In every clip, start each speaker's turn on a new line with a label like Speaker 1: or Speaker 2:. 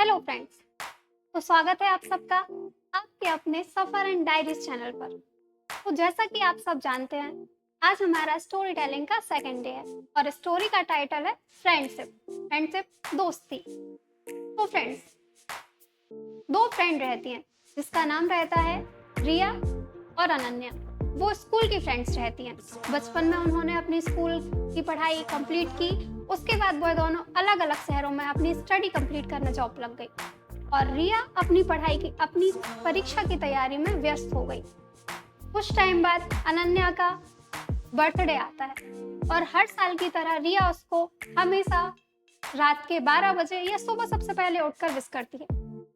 Speaker 1: Hello friends. तो स्वागत है आप सबका आपके अपने सफर एंड डायरीज चैनल पर। तो जैसा कि आप सब जानते हैं, आज हमारा स्टोरी टेलिंग का सेकंड डे है और स्टोरी का टाइटल है फ्रेंडशिप दोस्ती। तो फ्रेंड्स, दो फ्रेंड रहती हैं जिसका नाम रहता है रिया और अनन्या। वो स्कूल की फ्रेंड्स रहती हैं। बचपन में उन्होंने अपनी स्कूल की पढ़ाई कंप्लीट की। उसके बाद वो दोनों अलग अलग शहरों में अपनी स्टडी कंप्लीट करने जॉब लग गई और रिया अपनी परीक्षा की तैयारी में व्यस्त हो गई। कुछ टाइम बाद अनन्या का बर्थडे आता है और हर साल की तरह रिया उसको हमेशा रात के 12 बजे या सुबह सबसे पहले उठकर विश करती है।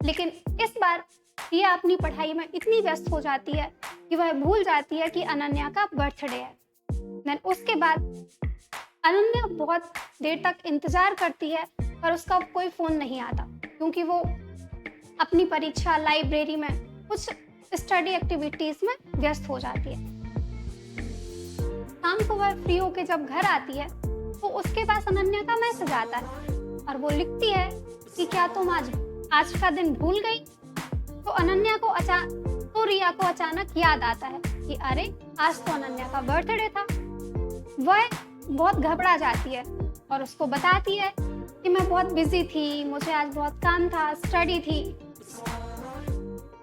Speaker 1: लेकिन इस बार रिया अपनी पढ़ाई में इतनी व्यस्त हो जाती है कि वह भूल जाती है कि अनन्या का बर्थडे है। देन उसके बाद अनन्या बहुत देर तक इंतजार करती है पर उसका कोई फोन नहीं आता, क्योंकि वो अपनी परीक्षा लाइब्रेरी में कुछ स्टडी एक्टिविटीज में व्यस्त हो जाती है। शाम को वह फ्री होकर जब घर आती है तो उसके पास अनन्या का मैसेज आता है और वो लिखती है कि क्या तुम आज का दिन भूल गई। तो रिया को अचानक याद आता है कि अरे आज तो अनन्या का बर्थडे था। वह बहुत घबरा जाती है और उसको बताती है कि मैं बहुत बिजी थी, मुझे आज बहुत काम था, स्टडी थी।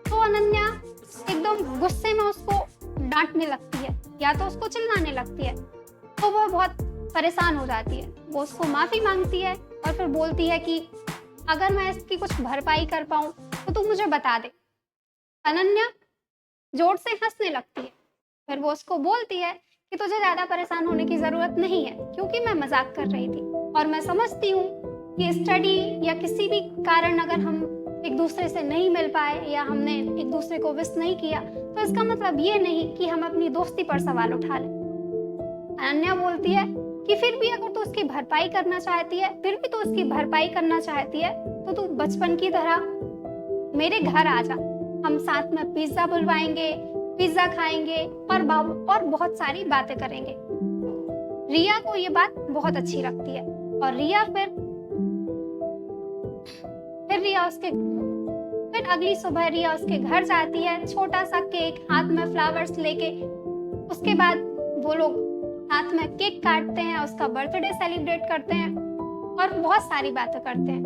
Speaker 1: तो अनन्या एकदम गुस्से में उसको डांटने लगती है या तो उसको चिल्लाने लगती है। तो वह बहुत परेशान हो जाती है। वो उसको माफी मांगती है और फिर बोलती है कि अगर मैं इसकी कुछ भरपाई कर पाऊं तो तू मुझे बता दे। अनन्या जोर से हंसने लगती है। फिर वो उसको बोलती है कि तुझे ज्यादा परेशान होने की जरूरत नहीं है, क्योंकि मैं मजाक कर रही थी और मैं समझती हूँ कि स्टडी या किसी भी कारण अगर हम एक दूसरे से नहीं मिल पाए या हमने एक दूसरे को विश नहीं किया तो इसका मतलब ये नहीं कि हम अपनी दोस्ती पर सवाल उठा लें। अनन्या बोलती है कि फिर भी अगर तू उसकी भरपाई करना चाहती है तो तू बचपन की तरह मेरे घर आ जा। हम साथ में पिज्जा बुलवाएंगे, पिज्जा खाएंगे और बहुत सारी बातें करेंगे। रिया को ये बात बहुत अच्छी लगती है और फिर अगली सुबह रिया उसके घर जाती है, छोटा सा केक हाथ में फ्लावर्स लेके। उसके बाद वो लोग साथ में केक काटते हैं, उसका बर्थडे सेलिब्रेट करते हैं और बहुत सारी बातें करते हैं।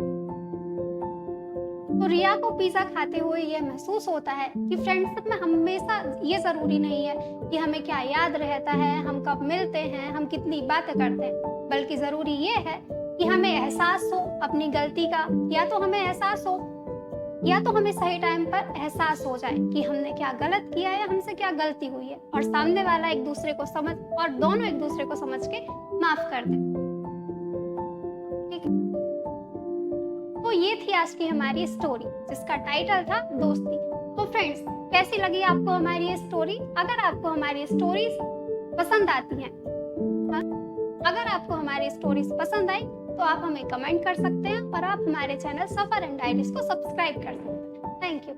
Speaker 1: तो रिया को पिज्जा खाते हुए ये महसूस होता है कि फ्रेंडशिप में हमेशा ये जरूरी नहीं है कि हमें क्या याद रहता है, हम कब मिलते हैं, हम कितनी बातें करते हैं, बल्कि जरूरी ये है कि हमें एहसास हो अपनी गलती का, या तो हमें सही टाइम पर एहसास हो जाए कि हमने क्या गलत किया है, हमसे क्या गलती हुई है, और सामने वाला एक दूसरे को समझ और दोनों एक दूसरे को समझ के माफ कर दे। ठीक है, तो ये थी आज की हमारी स्टोरी जिसका टाइटल था दोस्ती। तो फ्रेंड्स, कैसी लगी आपको हमारी ये स्टोरी? अगर आपको हमारी स्टोरीज पसंद आई तो आप हमें कमेंट कर सकते हैं और आप हमारे चैनल सफर एंड डायरीज को सब्सक्राइब कर सकते हैं। Thank you.